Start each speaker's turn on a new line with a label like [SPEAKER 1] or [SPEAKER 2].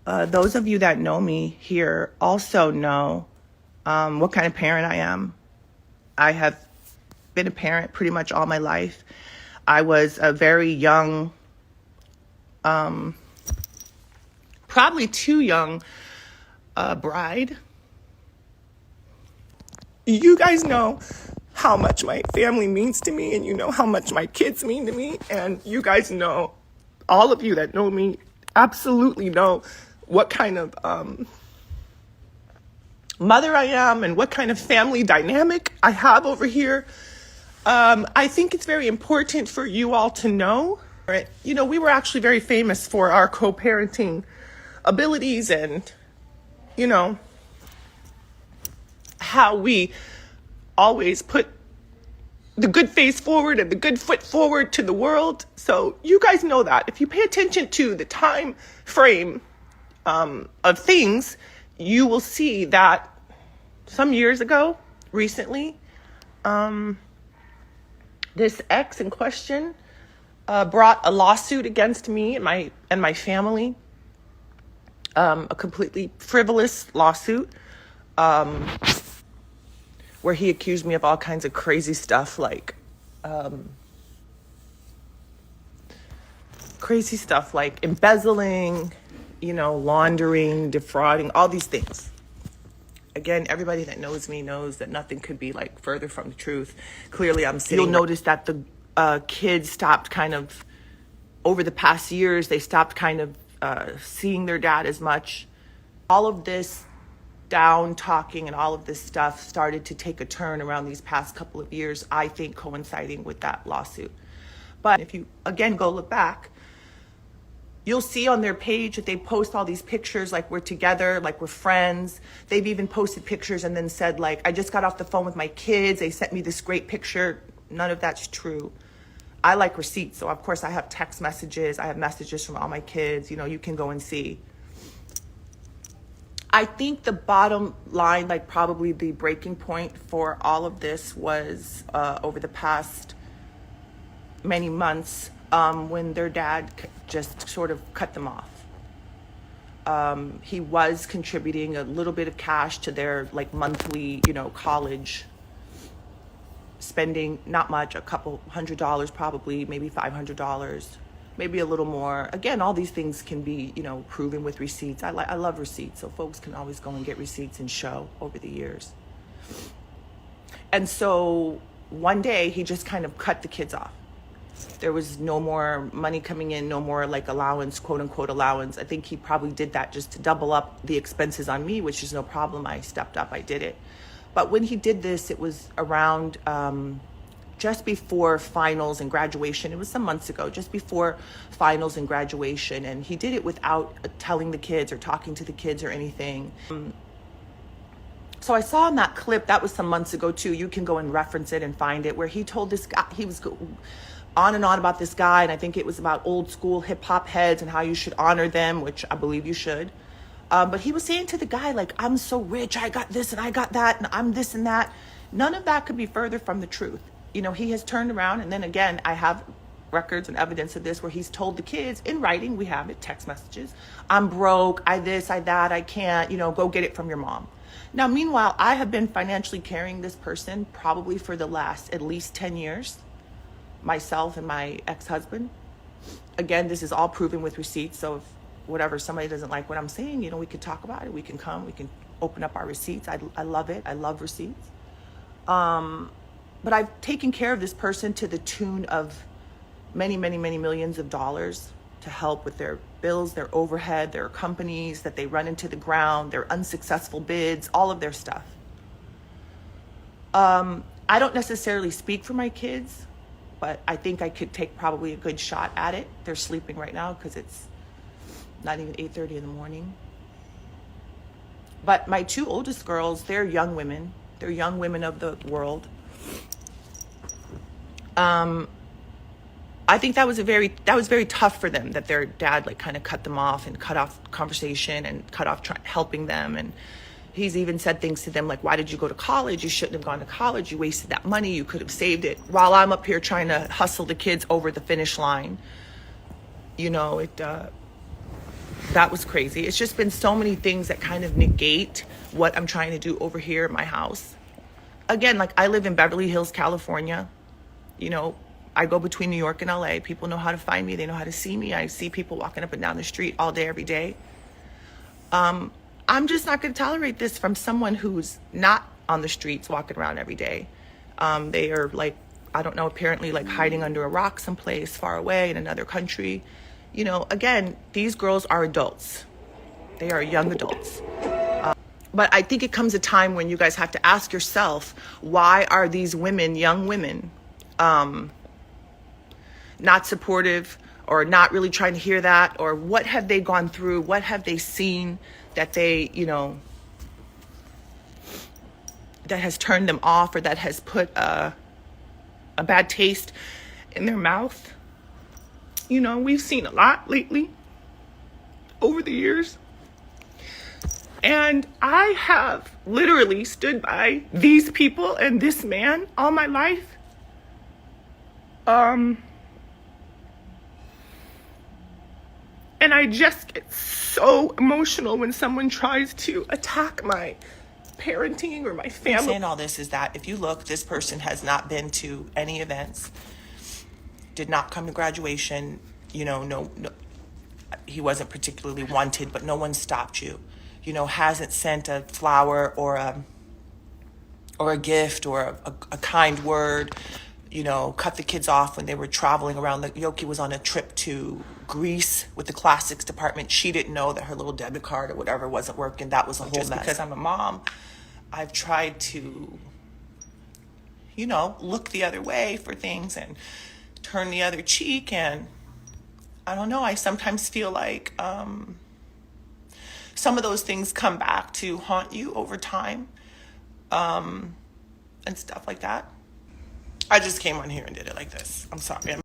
[SPEAKER 1] Those of you that know me here also know what kind of parent I am. I have been a parent pretty much all my life. I was a very young, probably too young bride. You guys know how much my family means to me, and you know how much my kids mean to me, and you guys know, all of you that know me absolutely know what kind of mother I am and what kind of family dynamic I have over here. I think it's very important for you all to know, right? You know, we were actually very famous for our co-parenting abilities and, you know, how we always put the good face forward and the good foot forward to the world. So you guys know that. If you pay attention to the time frame of things, you will see that some years ago, recently, this ex in question brought a lawsuit against me and my family, a completely frivolous lawsuit, where he accused me of all kinds of crazy stuff, like embezzling, you know, laundering, defrauding, all these things. Again, everybody that knows me knows that nothing could be like further from the truth. Clearly, I'm sitting. You'll notice that the kids stopped kind of, over the past years, they stopped kind of seeing their dad as much. All of this down talking and all of this stuff started to take a turn around these past couple of years, I think coinciding with that lawsuit. But if you, again, go look back, you'll see on their page that they post all these pictures like we're together, like we're friends. They've even posted pictures and then said, like, I just got off the phone with my kids. They sent me this great picture. None of that's true. I like receipts. So, of course, I have text messages. I have messages from all my kids. You know, you can go and see. I think the bottom line, like probably the breaking point for all of this was over the past many months, when their dad just sort of cut them off. He was contributing a little bit of cash to their like monthly, you know, college spending, not much, a couple $100 probably, maybe $500, maybe a little more. Again, all these things can be, you know, proven with receipts. I love receipts, so folks can always go and get receipts and show over the years. And so one day he just kind of cut the kids off. There was no more money coming in, no more like allowance, quote unquote allowance. I think he probably did that just to double up the expenses on me, which is no problem. I stepped up, I did it. But when he did this, it was around just before finals and graduation. It was some months ago, just before finals and graduation. And he did it without telling the kids or talking to the kids or anything. So I saw in that clip, that was some months ago too. You can go and reference it and find it, where he told this guy, he was on and on about this guy, and I think it was about old school hip hop heads and how you should honor them, which I believe you should. But he was saying to the guy, like, I'm so rich, I got this and I got that, and I'm this and that. None of that could be further from the truth. You know, he has turned around, and then again, I have records and evidence of this where he's told the kids in writing, we have it, text messages, I'm broke, I this, I that, I can't, you know, go get it from your mom. Now, meanwhile, I have been financially carrying this person probably for the last at least 10 years. Myself and my ex-husband. Again, this is all proven with receipts. So if whatever, somebody doesn't like what I'm saying, you know, we could talk about it. We can come, we can open up our receipts. I love it. I love receipts. But I've taken care of this person to the tune of many, many, many millions of dollars to help with their bills, their overhead, their companies that they run into the ground, their unsuccessful bids, all of their stuff. I don't necessarily speak for my kids, but I think I could take probably a good shot at it. They're sleeping right now because it's not even 8:30 in the morning. But my two oldest girls, they're young women. They're young women of the world. I think that was very tough for them, that their dad like kind of cut them off and cut off conversation and cut off helping them. And he's even said things to them like, why did you go to college? You shouldn't have gone to college. You wasted that money. You could have saved it. While I'm up here trying to hustle the kids over the finish line. You know, that was crazy. It's just been so many things that kind of negate what I'm trying to do over here at my house. Again, like, I live in Beverly Hills, California. You know, I go between New York and LA. People know how to find me. They know how to see me. I see people walking up and down the street all day, every day. I'm just not going to tolerate this from someone who's not on the streets walking around every day. They are, like, I don't know, apparently like hiding under a rock someplace far away in another country. You know, again, these girls are adults. They are young adults. But I think it comes a time when you guys have to ask yourself, why are these women, young women, not supportive or not really trying to hear that? Or what have they gone through? What have they seen that they, you know, that has turned them off, or that has put a bad taste in their mouth? You know, we've seen a lot lately over the years. And I have literally stood by these people and this man all my life. And I just get so emotional when someone tries to attack my parenting or my family. Saying all this is that if you look, this person has not been to any events, did not come to graduation, you know, no, he wasn't particularly wanted, but no one stopped you. You know, hasn't sent a flower or a gift or a kind word. You know, cut the kids off when they were traveling around. Yoki was on a trip to Greece with the classics department. She didn't know that her little debit card or whatever wasn't working. That was a whole mess. Just because I'm a mom, I've tried to, you know, look the other way for things and turn the other cheek. And I don't know, I sometimes feel like some of those things come back to haunt you over time, and stuff like that. I just came on here and did it like this. I'm sorry.